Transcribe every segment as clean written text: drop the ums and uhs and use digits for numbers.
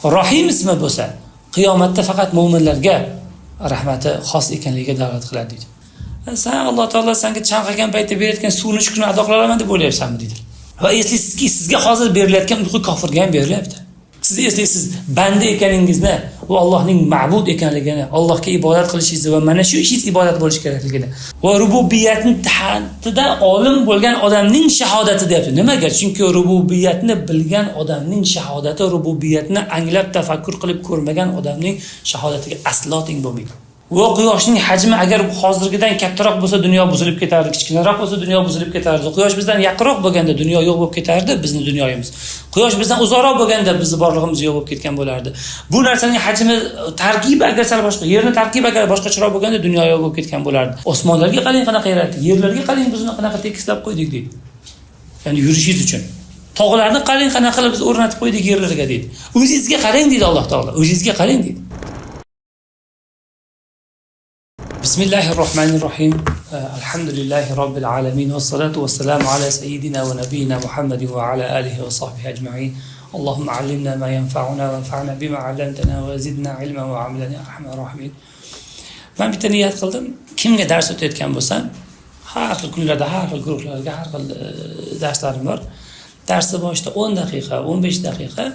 Rohim ismi bo'lsa, qiyomatda faqat mo'minlarga rahmati xos ekanligiga dalolat qiladi deydi. Sen Alloh taolo senga chanqagan paytda berayotgan suvni shukrini ado qila olaman deb o'ylayapsanmi deydi. Va eslaysizki, sizga hozir berilayotgan uyqu kofirga ham berilyapti. Siz eslaysiz, banda ekaningizni va Allohning ma'bud ekanligini, Allohga ibodat qilishingizni va mana shu ishingiz ibodat bo'lishi kerakligini va rububiyatni tahtida olim bo'lgan odamning shahodati deyapti. Nimaga? Chunki rububiyatni bilgan odamning shahodati rububiyatni anglab tafakkur qilib ko'rmagan odamning shahodatiga aslo teng bo'lmaydi. Va quyoshning hajmi agar hozirgidan kattaroq bo'lsa dunyo buzilib ketardi, kichkinaroq bo'lsa dunyo buzilib ketardi. Quyosh bizdan yaqinroq bo'lganda dunyo yo'q bo'lib ketardi, bizning dunyomiz. Quyosh bizdan uzoqroq bo'lganda bizning borlig'imiz yo'q bo'lib ketgan bo'lardi. Bu narsaning hajmi tarkibi agar sal boshqa, yerning tarkibi agar boshqacharoq bo'lganda dunyo yo'q bo'lib ketgan bo'lardi. Osmonlarga qarang qanaqa yaratdik, yerlarga qarang bizni qanaqa tekislab qo'ydik deydi. Ya'ni yurishingiz uchun. Tog'larni qarang qanaqa qilib biz o'rnatib qo'ydik yerlarga deydi. O'zingizga qarang deydi Alloh taolo. O'zingizga qarang deydi. Bismillahirrahmanirrahim. Alhamdulillahi robbil alamin va salatu vassalamu ala sayyidina va nabiyina Muhammadin va ala alihi va sahbihi ajma'in. Allohumma allimna ma yanfa'una va anfa'na bima 'allamtana va zidna ilman va amalan ya arhamar rahimin. Men bitta niyat qildim, kimga dars o'tayotgan bo'lsam, har xil kunlarda, har xil guruhlarga, har xil darslarim bor. Darsni boshida 10 daqiqa, 15 daqiqa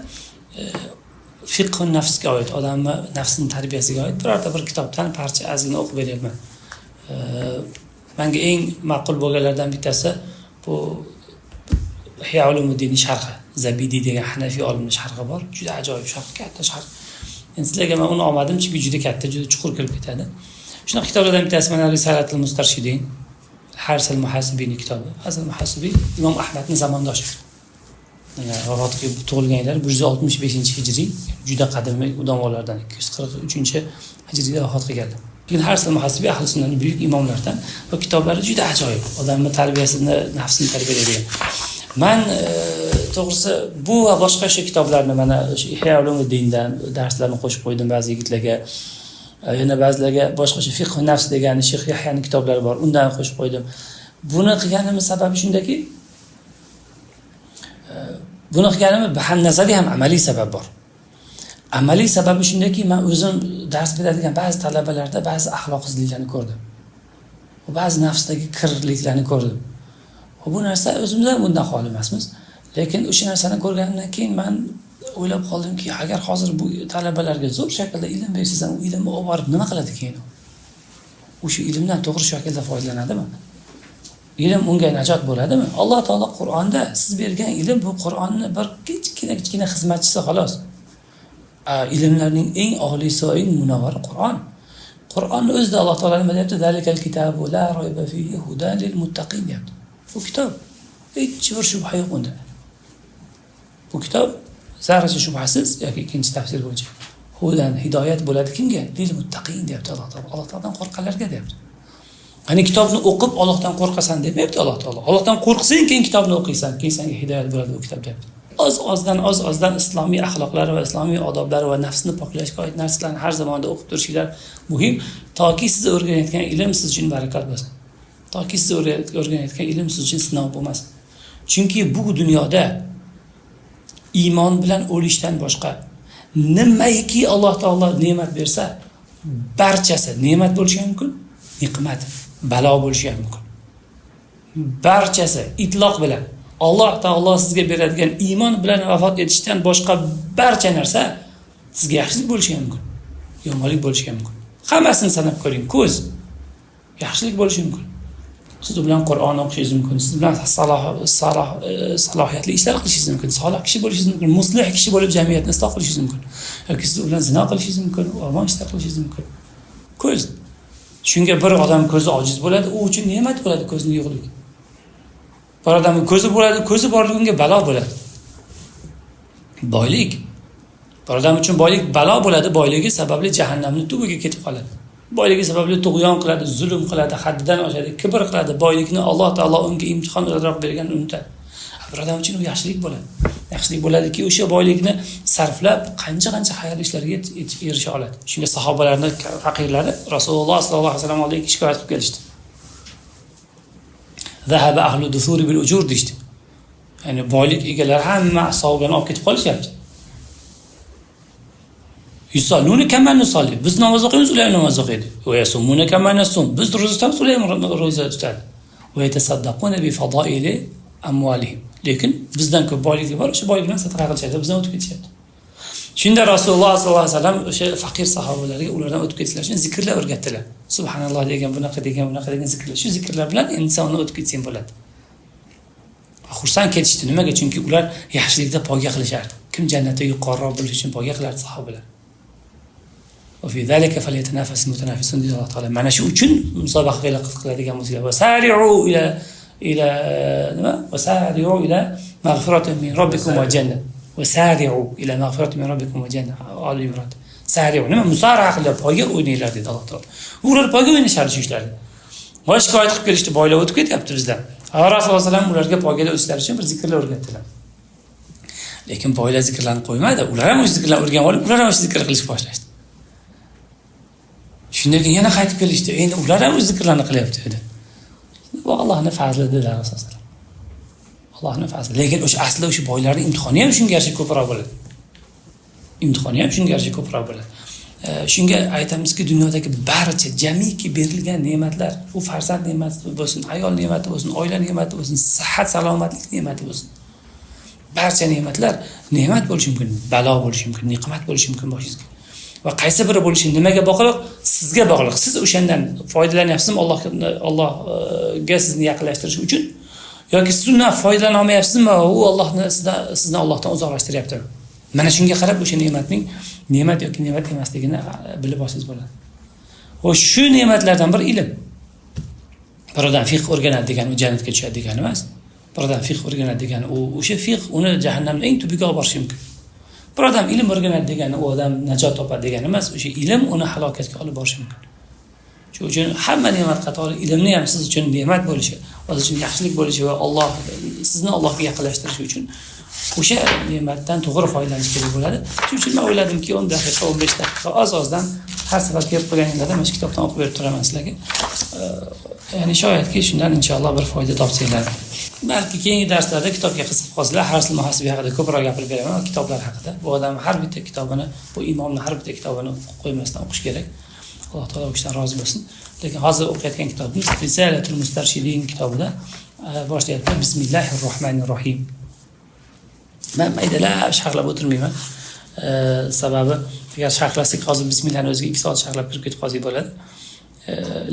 fiqh nafsga oid, odamni nafsining tarbiyasiga oid birorta bir kitobdan parcha ozgina o'qib beryapman. Menga eng ma'qul bo'lganlardan bittasi bu Ihyo Ulumuddin sharhi, Zabidi degan Hanafiy olimning sharhi bor. Juda ajoyib sharh, katta sharh. Endi sizlarga men uni olmadim chunki juda katta, juda chuqur kirib ketadi. Shunaqa kitoblardan bittasi mana Risalatul Mustarshidin, Harsal Muhasibiyning kitobi. Hasan Muhasibiy Imom Ahmadning zamondoshi. Vafotga tug'ilganlar 165-hijriy, juda qadimiy udamolardan 243-hijriyda vafot qilganlar. Lekin Harsal Muhasibiy ahli sunnatning buyuk imomlaridan va kitoblari juda ajoyib. Odamning tarbiyasini, nafsini tarbiyalaydigan. Men to'g'risi bu va boshqa shu kitoblarni mana Ihyo Ulumuddindan darslarni qo'shib qo'ydim ba'zi yigitlarga. Yana ba'zilarga boshqa shu fiqh nafs degan Sheyx Yahyoning kitoblari bor, undan qo'shib qo'ydim. Buni qilganimiz sababi shundaki, buni qilganimiz ham nazariy ham amaliy sabab bor. Amaliy sababi shundaki, men o'zim dars beradigan ba'zi talabalarda ba'zi axloqsizliklarni ko'rdim. Va ba'zi nafsdagi kirliklarni ko'rdim. Va bu narsa o'zimizdan bundan xoli emasmiz. Lekin o'sha narsani ko'rganimdan keyin men o'ylab qoldimki, agar hozir bu talabalarga zo'r shaklda ilm bersam, u ilmni olib borib nima qiladi keyin? O'sha ilmdan to'g'ri shaklda foydalanadimi? Ilm unga najot bo'ladimi? Alloh taolo Qur'onda siz bergan ilm bu Qur'onni bir kichkina xizmatchisi xolos. Ilmlarning eng oliysi va eng munavvari Qur'on. Qur'onni o'zida Alloh taolo nima deyapti? Zalikal kitabu la rayba fihi hudan lil muttaqin deyapti. Bu kitob hech bir shubha yo'q unda. Bu kitob zarracha shubhasiz yoki ikkinchi tafsir bo'yicha hudan hidoyat bo'ladi kimga? Lil muttaqin deyapti Alloh taolo. Alloh taolodan qo'rqqanlarga deyapti. Hani kitobni o'qib Allohdan qo'rqasan demayapti Alloh taolo. Allohdan qo'rqsang keyin kitobni o'qiysan, keyin senga hidoyat bo'ladi bu kitob deyapti. Oz-ozdan islomiy axloqlari va islomiy odoblari va nafsni poklashga oid narsalarni har zamonda o'qib turishinglar muhim, toki siz o'rganayotgan ilm siz uchun barakat bo'lsin. Toki siz o'rganayotgan ilm siz uchun sinov bo'lmasin. Chunki bu dunyoda iymon bilan o'lishdan boshqa nimaiki Alloh taolo ne'mat bersa, barchasi ne'mat bo'lishi mumkin, niqmat, balo bo'lishi mumkin. Barchasi itloq bilan Alloh taolo sizga beradigan iymon bilan vafot etishdan boshqa barcha narsa sizga yaxshilik bo'lishi mumkin, yomonlik bo'lishi mumkin. Hammasini sanab ko'ring. Ko'z yaxshilik bo'lishi mumkin. Siz bilan Qur'on o'qishingiz mumkin, siz bilan salohiyatli ishlar qilishingiz mumkin, solih kishi bo'lishingiz mumkin, muslih kishi bo'lib jamiyatni isloh qilishingiz mumkin. Yoki siz bilan zino qilishingiz mumkin, yomon ishlar qilishingiz mumkin. Ko'z. Shunga bir odam ko'zi ojiz bo'ladi, u uchun ne'mat bo'ladi ko'zning yo'qligi. Bir odamning ko'zi bo'ladi, ko'zi borligi unga balo bo'ladi. Boylik. Bir odam uchun boylik balo bo'ladi, boyligi sababli jahannamning tubiga ketib qoladi. Boyligi sababli tug'yon qiladi, zulm qiladi, haddidan oshadi, kibr qiladi. Boylikni Alloh taolo unga imtihon o'laroq berganini unutadi. Bir odam uchun u yaxshilik bo'ladi. Yaxshilik bo'ladiki, o'sha boylikni sarflab qancha xayrli ishlarga erisha oladi. Shunga sahobalarning faqirlari Rasululloh sollallohu alayhi vasallam oldiga shikoyat qilib kelishdi. Zahaba ahlu dusuri bil ujur deydi. Ya'ni boylik egalari hamma hisobini olib ketib qolishyapti. Yusalluna kama nusalli. Biz namoz o'qiymiz, ular namoz o'qiydi. Va yasumuna kama nasum. Biz ro'za tutamiz, ular ro'za tutadi. Va yatasaddaquna bi fadaili amwalihim. Lekin bizdan ko'p boyligi bor, o'sha boylik bilan sadaqa qilishadi, bizdan o'tib ketishyapti. Shunda Rasululloh sollallohu alayhi vasallam o'sha faqir sahobalarga ulardan o'tib ketishlar uchun zikrlar o'rgatdilar. Subhanalloh degan, bunaqa degan zikrlar. Shu zikrlar bilan insonni o'tib ketsang bo'ladi. Xursand ketishdi. Nimaga? Chunki ular yaxshilikda poyga qilishardi. Kim jannatda yuqoriroq bo'lish uchun poyga qilardi sahobalar. Va fi zalika falyatanafasul mutanafisun deydi Alloh taolo. Mana shu uchun musobaqa qiladigan bo'lsanglar, va sari'u ila nima? Va sari'u ila mag'firatin min robbikum va jannah. Va sari'u ila mag'firatin min robbikum va jannah. Ali Imron. Sari'u nima? Musara'a qilib poyga o'ynanglar dedi Alloh taolo. Ular poyga o'ynashardi shu ishlarni. Va shikoyat qilib kelishdi, boylar o'tib ketyapti bizdan. Rasululloh sollallohu alayhi vasallam ularga poygada o'tishlari uchun bir zikrlar o'rgatdilar. Lekin boylar zikrlarni qo'ymadi. Ular ham o'sha zikrlarni o'rganib olib, ular ham o'sha zikr qilishni boshlashdi. Shundan keyin yana qaytib kelishdi. Endi ular ham o'sha zikrlarni qilyapti dedi. Bu Allohning fazli dedilar Rasululloh. Allohning fazli. Lekin o'sha asli o'sha boylarning imtihoni ham shunga yarasha ko'proq bo'ladi. Imtihoni ham shunga yarasha ko'proq bo'ladi. Shunga aytamizki, dunyodagi barcha jamiki berilgan ne'matlar, u farzand ne'mati bo'lsin, ayol ne'mati bo'lsin, oila ne'mati bo'lsin, sihat, salomatlik ne'mati bo'lsin. Barcha ne'matlar ne'mat bo'lishi mumkin, balo bo'lishi mumkin, ne'mat bo'lishi mumkin boshingizga. Va qaysi biri bo'lishi nimaga bog'liq? Sizga bog'liq. Siz o'shandan foydalanyapsizmi Allohga sizni yaqinlashtirish uchun yoki siz undan foydalana olmayapsizmi? U Allohni sizni Allohdan uzoqlashtiryaptimi? Mana shunga qarab o'sha ne'matning ne'mat yoki ne'mat emasligini bilib olsangiz bo'ladi. Va shu ne'matlardan bir ilm. Birodan fiqh o'rganadi degani u jannatga tushadi degani emas. Birodan fiqh o'rganadi degani o'sha fiqh uni jahannamning eng tubiga olib borishi mumkin. Birodan ilm o'rganadi degani u odam najot topadi degani emas, o'sha ilm uni halokatga olib borishi mumkin. Shuning uchun hamma ne'mat qatori ilmni ham siz uchun ne'mat bo'lishi, o'z uchun yaxshilik bo'lishi va Alloh sizni Allohga yaqinlashtirishi uchun o'sha ne'matdan to'g'ri foydalanish kerak bo'ladi. Shuning uchun men o'yladimki 10 daqiqa, 15 daqiqa oz-ozdan har safar kelib qolganinglarda mana shu kitobdan o'qib berib turaman sizlarga. Ya'ni shoyatki shundan inshaalloh bir foyda topsanglar. Balki keyingi darslarda kitobga qiziqib qolsanglar, Harsul Muhasibi haqida ko'proq gapirib beraman, kitoblar haqida. Bu odam har bitta kitobini, bu imomning har bitta kitobini qo'ymasdan o'qish kerak. Alloh taolo o'qishdan rozi bo'lsin. Lekin hozir o'qiyotgan kitobimiz Risalatul Mustarshidin kitobida boshlayapti. Bismillahirrohmanirrohim. Men maydalab sharhlab o'tirmayman. Sababi agar sharhlasak hozir bismillahni o'ziga 2 soat sharhlab kirib ketib qolsak bo'ladi.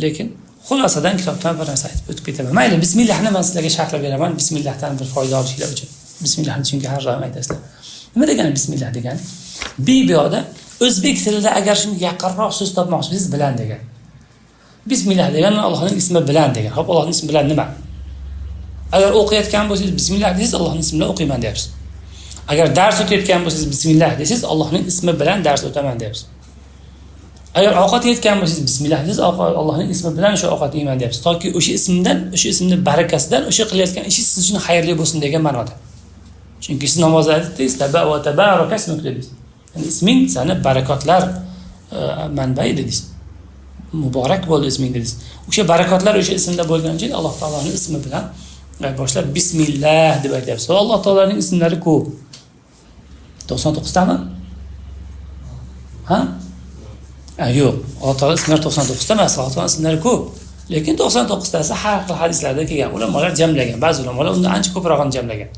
Lekin xulosadan kitobdan bir narsa aytib o'tib ketaman. Mayli, bismillahni men sizlarga sharhlab beraman. Bismillahdan bir foyda olishinglar uchun. Bismillahni chunki har doim aytasizlar. Nima degani bismillah degani? Biyoda o'zbek tilida agar shunga yaqinroq so'z topmoqchi bo'lsangiz bilan degan. Bismillah degani Allohning ismi bilan degan. Xo'p, Allohning ismi bilan nima? Agar o'qiyotgan bo'lsangiz bismillah deysiz, Allohning ismi bilan o'qiyman deyapsiz. Agar dars o'tayotgan bo'lsangiz bismillah deysiz, Allohning ismi bilan dars o'taman deyapsiz. Agar ovqat yeyotgan bo'lsangiz bismillah deysiz, Allohning ismi bilan o'sha ovqat yeyman deyapsiz. Toki o'sha ismdan, o'sha ismning barakasidan o'sha qilayotgan ishingiz siz uchun xayrli bo'lsin degan ma'noda. Chunki siz namozda aytdingiz, tabaraka ismuk dedingiz. Ya'ni isming sana barakotlar manbai dedingiz. Muborak bo'ldi isming dedingiz. O'sha barakotlar o'sha ismda bo'lgani uchun Alloh taoloning ismi bilan boshlab bismillah deb aytyapsiz. Alloh taoloning ismlari ko'p. 99 tami? Ha? Yo'q. Alloh taolo ismlari 99 ta emas, Alloh taolo ismlari ko'p. Lekin 99 tasi har xil hadislarda kelgan. Ulamolar jamlagan. Ba'zi ulamolar undan ancha ko'prog'ini jamlagan.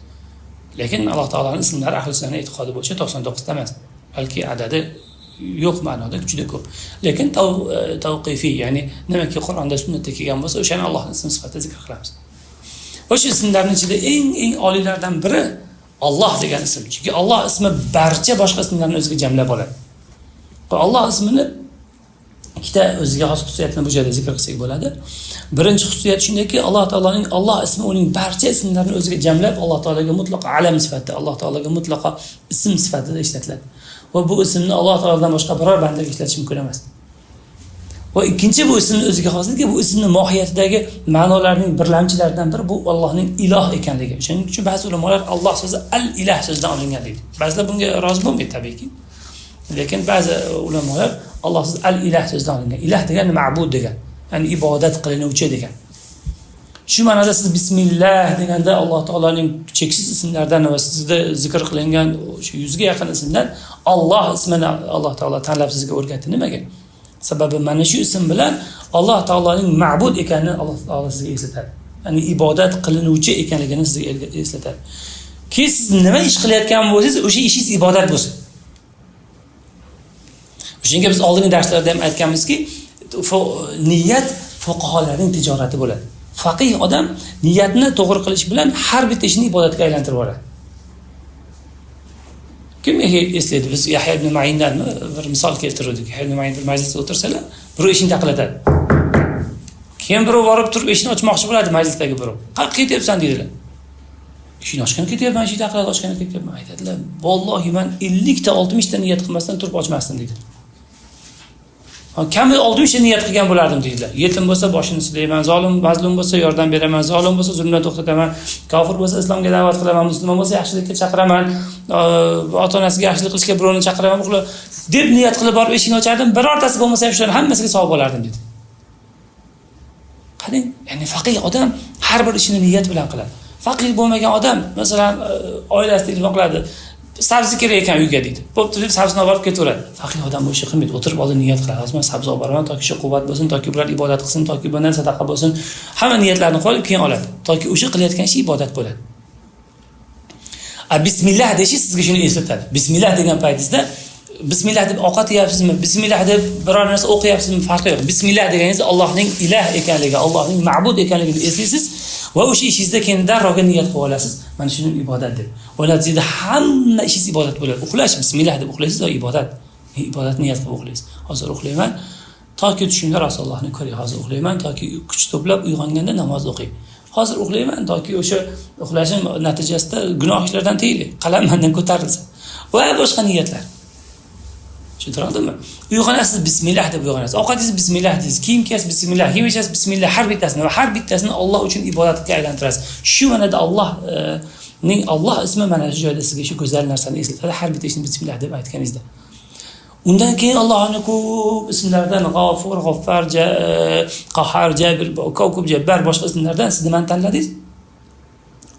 Lekin Alloh taoloning ismlari ahli sunnat e'tiqodi bo'yicha 99 ta emas. Balki adadi yo'q ma'noda juda ko'p. Lekin tavqifiy, ya'ni nimaki Qur'onda sunnatda kelgan bo'lsa, o'shani Allohning ismi sifatida zikr qilamiz. O'sha ismlarning ichida eng oliylardan biri Alloh degan ism. Chunki Alloh ismi barcha boshqa ismlarni o'ziga jamlab oladi. Alloh ismini ikkita o'ziga xos xususiyatini bu joyda zikr qilsak bo'ladi. Birinchi xususiyat shundaki, Alloh taoloning Alloh ismi uning barcha ismlarini o'ziga jamlab, Alloh taologa mutlaqo alam sifatida, Alloh taologa mutlaqo ism sifatida ishlatiladi. Va bu ismni Alloh taolodan boshqa biror bandaga ishlatish mumkin emas. Va ikkinchi bu ismning o'ziga xosligi, bu ismning mohiyatidagi ma'nolarning birlamchilaridan biri bu Allohning iloh ekanligi. Shuning uchun ba'zi ulamolar Alloh so'zi al-ilah so'zidan olingan deydi. Ba'zilar bunga rozi bo'lmaydi tabiiyki. Lekin ba'zi ulamolar Alloh so'zi al-ilah so'zidan olingan. Ilah degani ma'bud degan, ya'ni ibodat qilinuvchi degan. Shu ma'noda siz bismillah deganda Alloh taolaning cheksiz ismlaridan va sizda zikr qilingan shu 100 ga yaqin ismdan Alloh ismini Alloh taolo tanlab sizga o'rgatdi. Nimaga? Sababi mana shu ism bilan Alloh taolaning ma'bud ekanini Alloh taolo sizga eslatadi. Ya'ni ibodat qilinuvchi ekanligini sizga eslatadi. Keyin siz nima ish qilayotgan bo'lsangiz, o'sha ishingiz ibodat bo'lsin. O'shanga biz oldingi darslarda ham aytganmizki, niyat fuqaholarning tijorati bo'ladi. Faqih odam niyatni to'g'ri qilish bilan har bitta ishni ibodatga aylantirib yuboradi. Kim eslaydi? Biz Yahya ibn Ma'indan bir misol keltirdik. Yahya ibn Ma'in bir majlisda o'tirsalar, birov eshikni taqillatadi. Keyin birov borib turib eshikni ochmoqchi bo'ladi majlisdagi birov. "Qayerga ketyapsan?" deydilar. "Eshikni ochgani ketyapman, eshikni taqillatib ochgani ketyapman." Aytadilar, "Vallohi men 50 ta 60 ta niyat qilmasdan turib ochmasdim" deydi. Kam 60 ta niyat qilgan bo'lardim deydilar. Yetim bo'lsa boshini silayman, zolim, mazlum bo'lsa yordam beraman, zolim bo'lsa zulmdan to'xtataman, kofir bo'lsa islomga da'vat qilaman, musulmon bo'lsa yaxshilikka chaqiraman, ota-onasiga yaxshilik qilishga birovni chaqiraman, deb niyat qilib borib eshikni ochardim. Birortasi bo'lmasa ham shularning hammasiga savob olardim dedi. Qarang, ya'ni faqih odam har bir ishini niyat bilan qiladi. Faqih bo'lmagan odam, masalan, oilasi telefon qiladi. Sabzi kerak ekan uyga deydi. Bo'pti deb sabzini olib ketaveradi. Faqih odam bu ishni qilmaydi. O'tirib oldin niyat qiladi. Hozir men sabzi olib boraman, toki shu quvvat bo'lsin, toki ular ibodat qilsin, toki bundan sadaqa bo'lsin. Hamma niyatlarni qo'yib keyin oladi. Toki o'sha qilayotgan ish ibodat bo'ladi. Bismillah deyish sizga shuni eslatadi. Bismillah degan paytingizda bismillah deb ovqat yeyapsizmi? Bismillah deb biror narsa o'qiyapsizmi? Farqi yo'q. Bismillah deganingiz Allohning iloh ekanligi, Allohning ma'bud ekanligini eslaysiz va o'sha ishingizda keyin darrov niyat qilib olasiz. Mana shuni ibodat deb. O'ylabsiz, hamma ishingiz ibodat bo'ladi. Uxlash bismillah deb uxlaysiz va ibodat. Ibodat niyat qilib uxlaysiz. Hozir uxlayman, toki tushimda Rasulullohni ko'ray. Hozir uxlayman, toki kuch to'plab uyg'onganda namoz o'qiy. Hozir uxlayman, toki o'sha uxlashim natijasida gunoh ishlardan tiyilay, qalam mendan ko'tarilsin. Va boshqa niyatlar. Tushundingizmi? Uyg'onasiz bismillah deb uyg'onasiz. Ovqatingiz bismillah deysiz, kiyim kiyasiz bismillah, yemishasiz bismillah, har bittasini Alloh uchun ibodatga aylantirasiz. Shu manada Alloh ismi mana shu joyda sizga shu go'zal narsani eslatadi, har bitta ishni bismillah deb aytganingizda. Undan keyin Allohning ko'p ismlaridan G'afur, G'affar, Qahhar, Jabir, ko'p jabbar boshqa ismlardan siz nimani tanladingiz?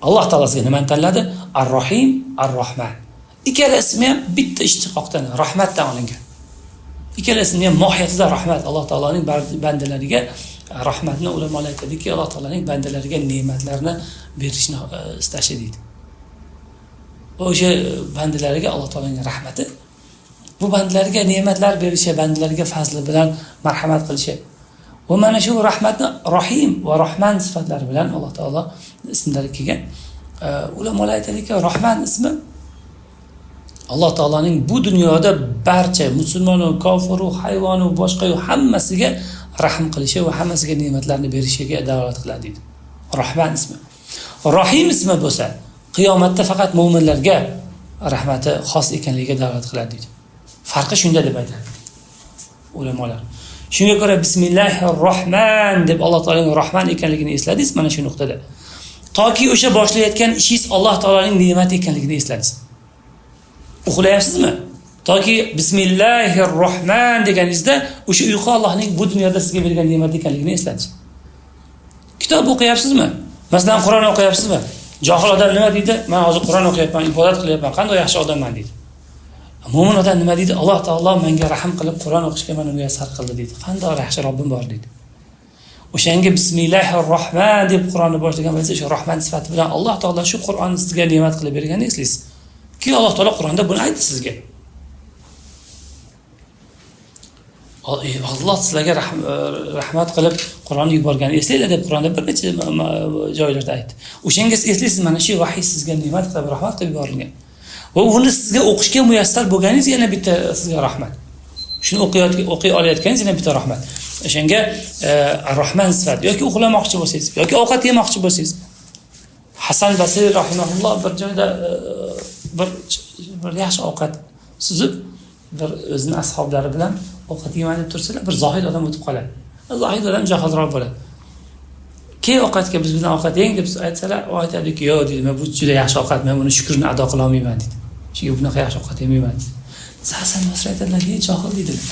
Alloh taolosiga nimani tanladi? Ar-Rahim, Ar-Rahman. Ikkala ismi ham bitta ishtiqoqdan, rahmatdan olingan. Ikkala ismi ham mohiyatida rahmat. Alloh taoloning bandalariga rahmatni ulamolar aytadiki, Alloh taoloning bandalariga ne'matlarni berishni istashi deydi. O'sha bandalariga Alloh taoloning rahmati, bu bandalariga ne'matlar berishi, bandalariga fazli bilan marhamat qilishi. Va mana shu rahmatni Rahim va Rahman sifatlari bilan Alloh taolo ismlari kelgan. Ulamolar aytadiki, Rahman ismi Alloh taolaning bu dunyoda barcha musulmon, kofir, hayvon, boshqa hammasiga rahm qilishi va hammasiga ne'matlarni berishiga dalolat qiladi deydi. Rahman ismi. Rahim ismi bo'lsa, qiyomatda faqat mu'minlarga rahmati xos ekanligiga dalolat qiladi deydi. Farqi shunda deb aytadi ulamolar. Shunga ko'ra Bismillahir-Rohman deb Alloh taolaning Rahman ekanligini esladingiz mana shu nuqtada. Toki o'sha boshlayotgan ishingiz Alloh taolaning ne'mati ekanligini esladingiz. Uxlayapsizmi? Toki Bismillahir-Rohman deganingizda o'sha uyqu Allohning bu dunyoda sizga bergan ne'mati ekanligini esladingiz. Kitob o'qiyapsizmi? Masalan, Qur'on o'qiyapsizmi? Johil odam nima deydi? Men hozir Qur'on o'qiyapman, ibodat qilyapman, qanday yaxshi odamman deydi. Mo'min odam nima deydi? Alloh taolo menga rahm qilib Qur'on o'qishga meni muyassar qildi deydi. Qanday yaxshi Robbim bor deydi. O'shanga Bismillahir-Rohman deb Qur'onni boshlagan bo'lsa, o'sha Rahman sifati bilan Alloh taolo shu Qur'onni sizga ne'mat qilib berganini eslaysiz. Ki Alloh taolo Qur'onda buni aytdi sizga. Alloh sizlarga rahmat qilib Qur'onni yuborganini eslanglar deb Qur'onda bir necha joylarda aytdi. O'shanga eslaysiz, mana shu vahiy sizga ne'mat qilib rahmat qilib yuborilgan. Va uni sizga o'qishga muyassar bo'lganingiz yana bitta sizga rahmat. Shuni o'qiy olayotganingiz yana bitta rahmat. O'shanga Rahman sifati yoki uxlamoqchi bo'lsangiz yoki ovqat yemoqchi bo'lsangiz. Hasan Basri rahimahulloh bir joyda bir yaxshi ovqat suzib, bir o'zining ashablari bilan ovqat yemaydi tursalar, bir zohid odam o'tib qoladi. Zohid odam jahilroq bo'ladi. Keyin ovqatga biz bilan ovqat yeng deb aytsalar, u aytadiki, "Yo'q" deydi, "Men bu juda yaxshi ovqat, men buni shukrini ado qila olmayman" deydi. Chunki bunaqa yaxshi ovqat yemayman. Hasan Basri aytadilar, "Ey johil" deydilar.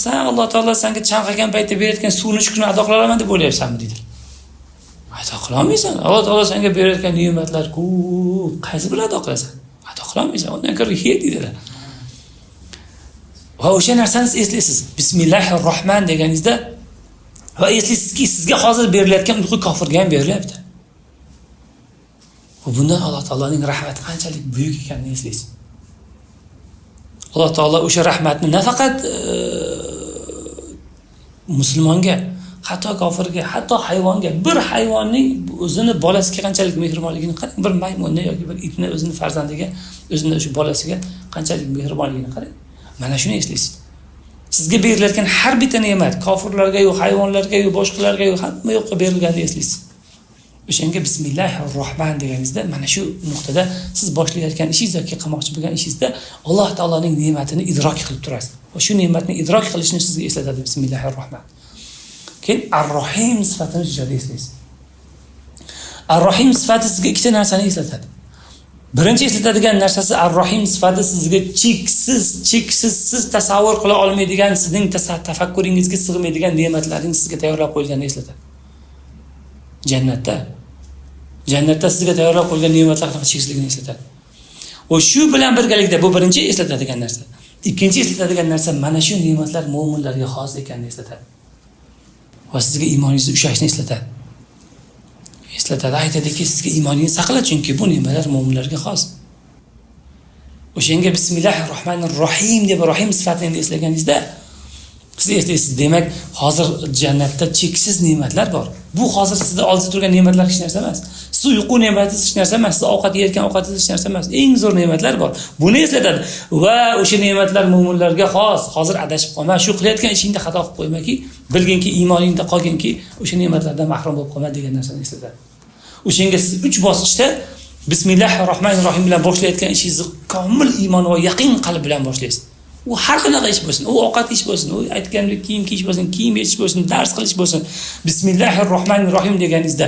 "Sen Alloh taolo senga chanqagan paytda berayotgan suvni shukrini ado qila olaman deb o'ylayapsanmi?" deydi. Ado qila olmaysan. Alloh taolo senga berayotgan ne'matlar ko'p. Qaysi bilan ado qilasan? Ado qila olmaysan. Undan ko'ra yet dedilar. Va o'sha narsani eslaysiz. Bismillahir rohman deganingizda va eslaysizki, sizga hozir berilayotgan uyqu kofirga ham berilyapti. Va bundan Alloh taoloning rahmati qanchalik buyuk ekanini eslaysiz. Alloh taolo o'sha rahmatni nafaqat musulmonga, hatto kofirga, hatto hayvonga, bir hayvonning o'zini bolasiga qanchalik mehribonligini qarang, bir maymunni yoki bir itni o'zini farzandiga, o'zini o'sha bolasiga qanchalik mehribonligini qarang. Mana shuni eslaysiz. Sizga berilayotgan har bitta ne'mat kofirlarga yo'q, hayvonlarga yo'q, boshqalarga yo'q, hamma yo'qqa berilganini eslaysiz. O'shanga bismillahir rohman deganingizda mana shu nuqtada siz boshlayotgan ishingiz yoki qilmoqchi bo'lgan ishingizda Alloh taoloning ne'matini idrok qilib turasiz. Va shu ne'matni idrok qilishni sizga eslatadi bismillahir rohman. Keyin ar-rohim sifatini juda eslaysiz. Ar-rohim sifati sizga ikkita narsani eslatadi. Birinchi eslatadigan narsasi ar-rohim sifati sizga cheksiz tasavvur qila olmaydigan, sizning tafakkuringizga sig'maydigan ne'matlarning sizga tayyorlab qo'yilganini eslatadi. Jannatda sizga tayyorlab qo'yilgan ne'matlarning cheksizligini eslatadi. Va shu bilan birgalikda bu birinchi eslatadigan narsa. Ikkinchi eslatadigan narsa mana shu ne'matlar mo'minlarga xos ekanini eslatadi. Va sizga iymoningizni ushlashni eslatadi. Aytadiki, sizga iymoningizni saqla, chunki bu ne'matlar mo'minlarga xos. O'shanga bismillahir rohmanir rohim deb rohim sifatini eslaganingizda siz eslaysiz, demak, hozir jannatda cheksiz ne'matlar bor. Bu hozir sizda oldida turgan ne'matlar hech narsa emas. Siz uyqu ne'mati hech narsa emas, siz ovqat yeyotgan ovqatingiz hech narsa emas. Eng zo'r ne'matlar bor. Buni eslatadi va o'sha ne'matlar mo'minlarga xos. Hozir adashib qolma, shu qilayotgan ishingda xato qilib qo'ymaki, bilginki iymoningda qolganki, o'sha ne'matlardan mahrum bo'lib qolma degan narsani eslatadi. O'shanga siz 3 bosqichda bismillahir rohmanir rohim bilan boshlayotgan ishingizni komil iymon va yaqin qalb bilan boshlaysiz. U har qanaqa ish bo'lsin, u ovqat ish bo'lsin, u aytgandek kiyim kiyish bo'lsin, kiyim yechish bo'lsin, dars qilish bo'lsin. Bismillahir rohmanir rohim deganingizda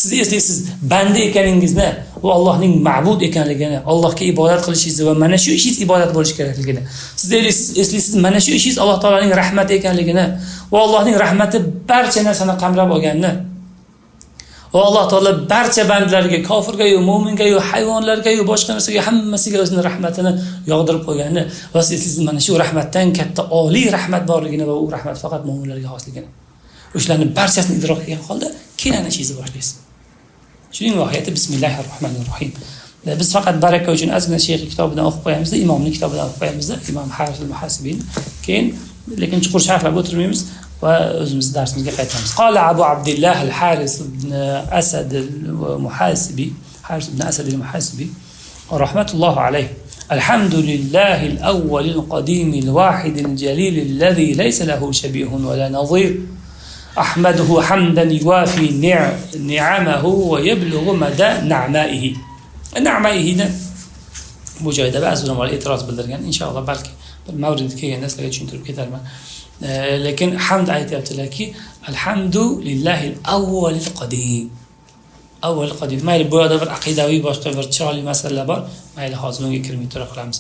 siz eslaysiz banda ekaningizni va Allohning ma'bud ekanligini, Allohga ibodat qilishingizni va mana shu ishingiz ibodat bo'lishi kerakligini. Siz eslaysiz mana shu ishingiz Alloh taolaning rahmati ekanligini va Allohning rahmati barcha narsani qamrab olganini. Va Alloh taolo barcha bandlarga, kofirga-yu, mo'minga-yu, hayvonlarga-yu, boshqa narsaga hammasiga o'zining rahmatini yog'dirib qo'yganini va siz mana shu rahmatdan katta oliy rahmat borligini va u rahmat faqat mo'minlarga xosligini. O'shalarning barchasini idrok qilgan holda keyin ana ishingizni boshlaysiz. Shuning mohiyati bismillahir rohmanir rohim. Biz faqat baraka uchun ozgina shayx kitobidan o'qib qo'yamiz-da, imomning kitobidan o'qib qo'yamiz-da, Imom Haris al-Muhasibin. Keyin lekin chuqur sharhlab o'tirmaymiz. وأزمز درس مزقيتهم. قال أبو عبد الله الحارث بن أسد المحاسبي، حارث بن أسد المحاسبي رحمة الله عليه: الحمد لله الأول القديم الواحد الجليل الذي ليس له شبيه ولا نظير، أحمده حمدا يوافي نعمه ويبلغ مدى نعمائه. نعمائه ده مجاهدة بعض علماء اعتراض bildirgan. İnşallah belki bir mavrid kelgan narsaga tushuntirib ketarman. Lekin hamd aytayaptilarki, alhamdulillahi al-awwalil qadim. Avval qadim. Mayli bu yerda bir aqidaviy boshqa bir chiroyli masalalar bor. Mayli hozir unga kirmay tura qilamiz.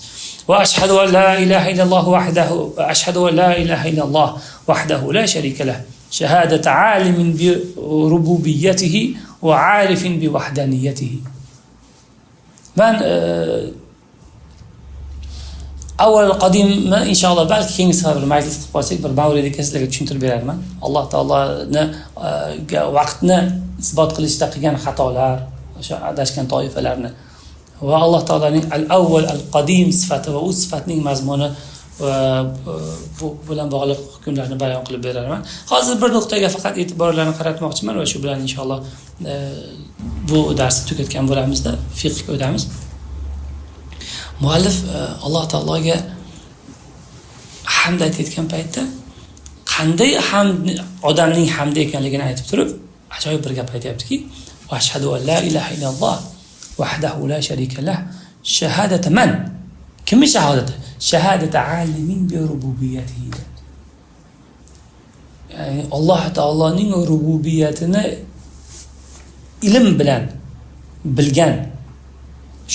Va ashhadu an la ilaha illalloh wahdahu va ashhadu an la ilaha illalloh wahdahu la sharika lah. Shahadat alimin bi rububiyyatihi va arifin bi wahdaniyatihi. Men avval qadimni inshaalloh balki keyingi safar bir majlis qilib qolsak, bir mavridga sizlarga tushuntirib berarman. Alloh taoloni vaqtni isbot qilishda qilgan xatolar, o'sha adashgan toifalarni va Alloh taolaning al-avval al-qadim sifati va u sifatning mazmuni bu bilan bog'liq hukmlarni bayon qilib beraman. Hozir bir nuqtaga faqat e'tiborlarni qaratmoqchiman va shu bilan inshaalloh bu darsni tugatgan bo'lamizda fiqhga o'tamiz. Muallif Alloh taologa hamd aytayotgan paytda qanday hamd odamning hamdi ekanligini aytib turib, ajoyib bir gap aytayaptiki: "Va ashhadu an la ilaha illalloh wahdahu la sharika lah shahadata man." Kimning shahodati? Shahadati alimin bi rububiyyatihi. Ya'ni Alloh taoloning rububiyatini ilm bilan bilgan,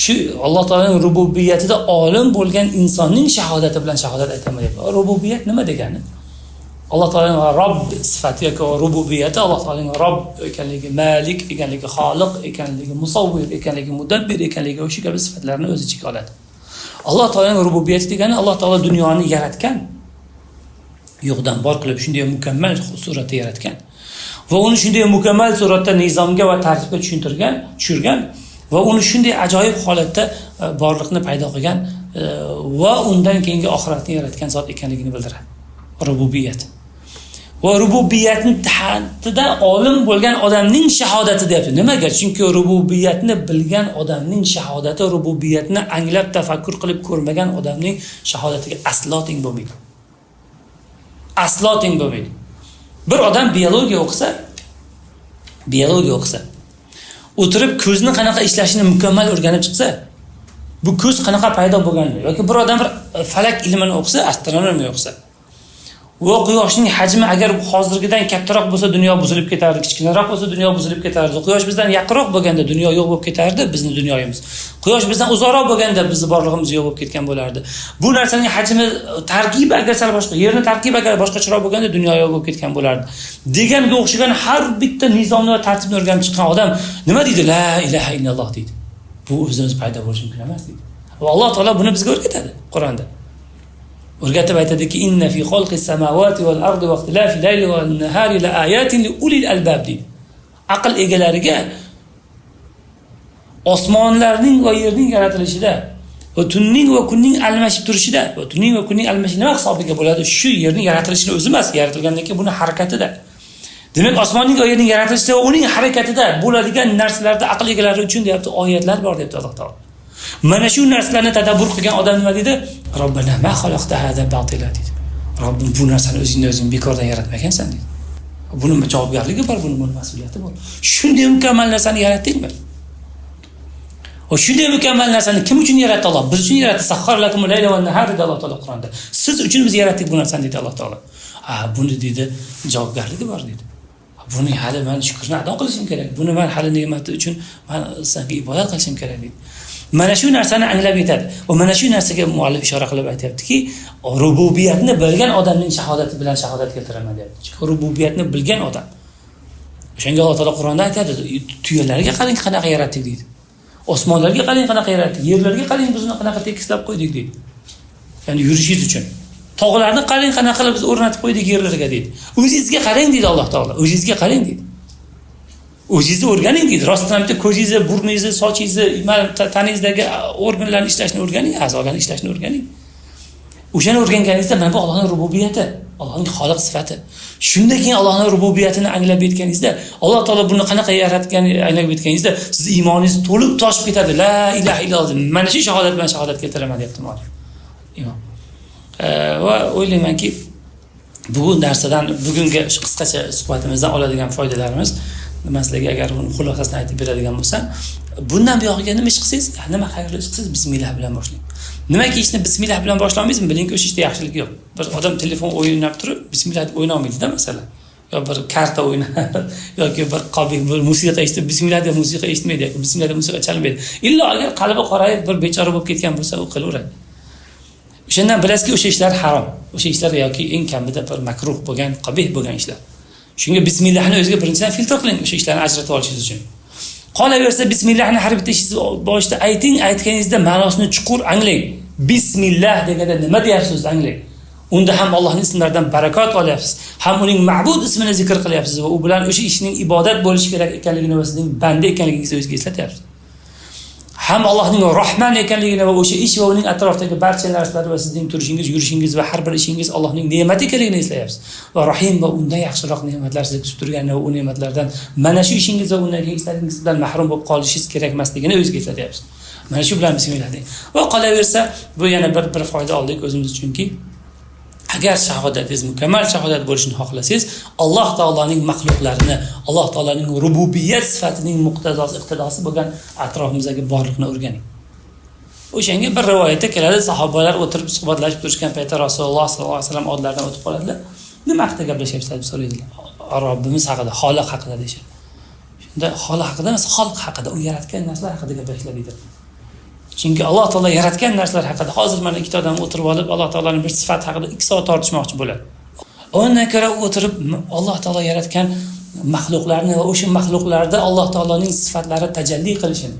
shu Alloh taolaning rububiyatida olim bo'lgan insonning shahodati bilan shahodat aytaman deb. Rububiyat nima degani? Alloh taolaning Robb sifati yoki rububiyati, Alloh taolaning Robb ekanligi, Malik ekanligi, Xoliq ekanligi, Musavvir ekanligi, Mudabbir ekanligi o'sha kabi sifatlarni o'z ichiga oladi. Alloh taolaning rububiyati degani Alloh taolo dunyoni yaratgan. Yo'qdan bor qilib shunday mukammal suratda yaratgan. Va uni shunday mukammal suratda nizomga va tartibga tushirgan va uni shunday ajoyib holatda borliqni paydo qilgan va undan keyingi oxiratni yaratgan zot ekanligini bildiradi. Rububiyat. Va rububiyatning tahtida olim bo'lgan odamning shahodati deyapti. Nimaga? Chunki rububiyatni bilgan odamning shahodati rububiyatni anglab tafakkur qilib ko'rmagan odamning shahodatiga aslo teng bo'lmaydi. Aslo teng bo'lmaydi. Bir odam biologiya o'qisa, o'tirib ko'zni qanaqa ishlashini mukammal o'rganib chiqsa, bu ko'z qanaqa paydo bo'lganini yoki bir odam bir falak ilmini o'qisa, astronomiya o'qisa, va quyoshning hajmi agar hozirgidan kattaroq bo'lsa dunyo buzilib ketardi, kichkinaroq bo'lsa dunyo buzilib ketardi. Quyosh bizdan yaqinroq bo'lganda dunyo yo'q bo'lib ketardi, bizning dunyomiz. Quyosh bizdan uzoqroq bo'lganda bizning borlig'imiz yo'q bo'lib ketgan bo'lardi. Bu narsaning hajmi tarkibi agar sal boshqa, yerning tarkibi agar boshqacharoq bo'lganda dunyo yo'q bo'lib ketgan bo'lardi. Deganga o'xshagan har bitta nizomni va tartibni o'rganib chiqqan odam nima deydi? La ilaha illalloh deydi. Bu o'zimiz paydo bo'lishi mumkin emas deydi. Va Alloh taolo buni bizga o'rgatadi Qur'onda. O'rgatib aytadiki, inna fi xalqis samawati wal ardi va ixtilafil layli wan nahari la ayatin li ulil albab deydi. Aql egalariga osmonlarning va yerning yaratilishida va tunning va kunning almashib turishida, va tunning va kunning almashishi nima hisobiga bo'ladi? Shu yerning yaratilishini o'zi emas, yaratilgandan keyin buni harakatida. Demak, osmonning va yerning yaratilishida va uning harakatida bo'ladigan narsalarda aql egalari uchun deyapti, oyatlar bor deyapti Alloh taolo. Mana shu narsalarni tadabbur qilgan odam nima deydi? Robbana ma xalaqta hada batila deydi. Robbim bu narsani o'zing bekordan yaratmagansan deydi. Buni javobgarligi bor, buni mas'uliyati bor. Shunday mukammal narsani yaratdingmi? O shunday mukammal narsani kim uchun yaratdi Alloh? Biz uchun yaratdi. Sahhar lakumul layla wan nahar dedi Alloh taolo Qur'onda. Siz uchun biz yaratdik bu narsani dedi Alloh taolo. Buni dedi javobgarligi bor dedi. Buni hali men shukrni ado qilishim kerak. Buni men hali ne'mati uchun men senga ibodat qilishim kerak dedi. Mana shu narsani anglab yetadi. Va mana shu narsaga muallif ishora qilib aytayaptiki, rububiyatni bilgan odamning shahodati bilan shahodat keltiraman deyapti. Chunki rububiyatni bilgan odam. O'shanga Alloh taolo Qur'onda aytadi, tuyalarga qarang qanaqa yaratdik deydi. Osmonlarga qarang qanaqa yaratdik, yerlarga qarang biz uni qanaqa tekislab qo'ydik deydi. Ya'ni yurishingiz uchun. Tog'larni qarang qanaqa qilib biz o'rnatib qo'ydik yerlarga deydi. O'zingizga qarang deydi Alloh taolo. O'zingizga qarang deydi. O'zingizni o'rganing deydi. Rostdan ham ko'zingizni, burningizni, sochingizni, taningizdagi organlarni ishlashni o'rganing, a'zolarni ishlashni o'rganing. O'shani o'rganganingizda mana bu Allohning rububiyati, Allohning xoliq sifati. Shundan keyin Allohning rububiyatini anglab yetganingizda, Alloh taolo buni qanaqa yaratganini anglab yetganingizda, siz iymoningiz to'lib toshib ketadi. La ilaha illalloh. Mana shu shahodat bilan shahodat keltiraman deyapti muallif. Imom. Va o'ylaymanki, bu narsadan bugungi qisqacha suhbatimizdan oladigan foydalarimiz maslaga agar uni xulosasini aytib beradigan bo'lsam, bundan buyog'iga nima ish qilsangiz, nima xayrli ish qilsangiz bismillah bilan boshlang. Nimaki ishni bismillah bilan boshlamaysiz, bilingki o'sha ishda yaxshilik yo'q. Bir odam telefon o'ynab turib bismillah deb o'ynay olmaydi-da, masalan. Yo bir karta o'ynab yoki bir qabih bir musiqa eshitib bismillah deb musiqa eshitmaydi, yoki bismillah deb musiqa chalmaydi. Illo agar qalbi qorayib bir bechora bo'lib ketgan bo'lsa, u qilaveradi. O'shandan bilasizki, o'sha ishlar harom. O'sha ishlar yoki eng kamida bir makruh bo'lgan, qabih bo'lgan ishlar. Shunga bismillahni o'ziga birinchidan filtr qiling o'sha ishlarni ajratib olishingiz uchun. Qolaversa bismillahni har bitta ishingiz boshida ayting, aytganingizda ma'nosini chuqur anglang. Bismillah deganda nima deyapsiz anglang. Unda ham Allohning ismlaridan barakot olyapsiz, ham uning ma'bud ismini zikr qilyapsiz va u bilan o'sha ishning ibodat bo'lishi kerak ekanligini va sizning banda ekanligingizni o'zingizga eslatyapsiz. Ham Allohning Rahman ekanligini va o'sha ish va uning atrofidagi barcha narsalar va sizning turishingiz, yurishingiz va har bir ishingiz Allohning ne'mati ekanligini eslayapsiz. Va Rahim va undan yaxshiroq ne'matlar sizga kutib turganini va u ne'matlardan mana shu ishingiz va undan keyin ishlaringiz bilan mahrum bo'lib qolishingiz kerak emasligini o'zingizga eslatyapsiz. Mana shu bilan bismillah deng. Va qolaversa, bu yana bir foyda oldik o'zimiz uchunki, agar shahodatingiz mukammal shahodat bo'lishini xohlasangiz, Alloh taoloning maxluqlarini, Alloh taoloning rububiyat sifatining muqtazosi, iqtidosi bo'lgan atrofimizdagi borliqni o'rganing. O'shanga bir rivoyatda keladi, sahobalar o'tirib suhbatlashib turishgan paytda Rasululloh sollallohu alayhi vasallam oldilaridan o'tib qoladilar. Nima haqida gaplashyapsiz deb so'raydilar. Robbimiz haqida, Xoliq haqida deyishadi. Shunda Xoliq haqida emas, xalq haqida, u yaratgan narsalar haqida gaplashlar deydi. Chunki Alloh taolo yaratgan narsalar haqida hozir mana ikkita odam o'tirib olib Alloh taolaning bir sifat haqida 2 soat tortishmoqchi bo'ladi. Ondan ko'ra o'tirib Alloh taolo yaratgan maxluqlarni va o'sha maxluqlarda Alloh taoloning sifatlari tajalli qilishini,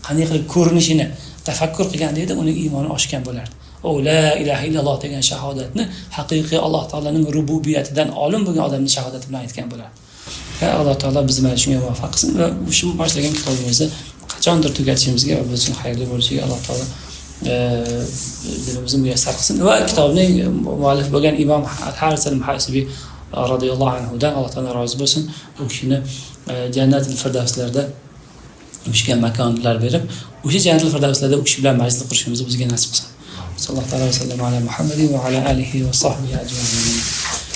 qanday qilib ko'rinishini tafakkur qilganda edi, uning iymoni oshgan bo'lardi. O la ilaha illalloh degan shahodatni haqiqiy Alloh taolaning rububiyatidan olim bo'lgan odamning shahodati bilan aytgan bo'lardi. Va Alloh taolo bizni mana shunga muvaffaq qilsin va shu boshlagan kitobimizni qachondir tugatishimizga va biz uchun xayrli bo'lishiga Alloh taolo dilimizni muyassar qilsin. Va kitobning muallif bo'lgan Imom Haris al-Muhasibiy radhiyallohu anhudan Alloh taolo rozi bo'lsin. U kishini jannatul firdavslarda o'shga makonlar berib, o'sha jannatul firdavslarda u kishi bilan majlis qurishimizni bizga nasib qilsin. Sallallohu alayhi va sallam ala Muhammadin va ala alihi va sahbihi ajmain.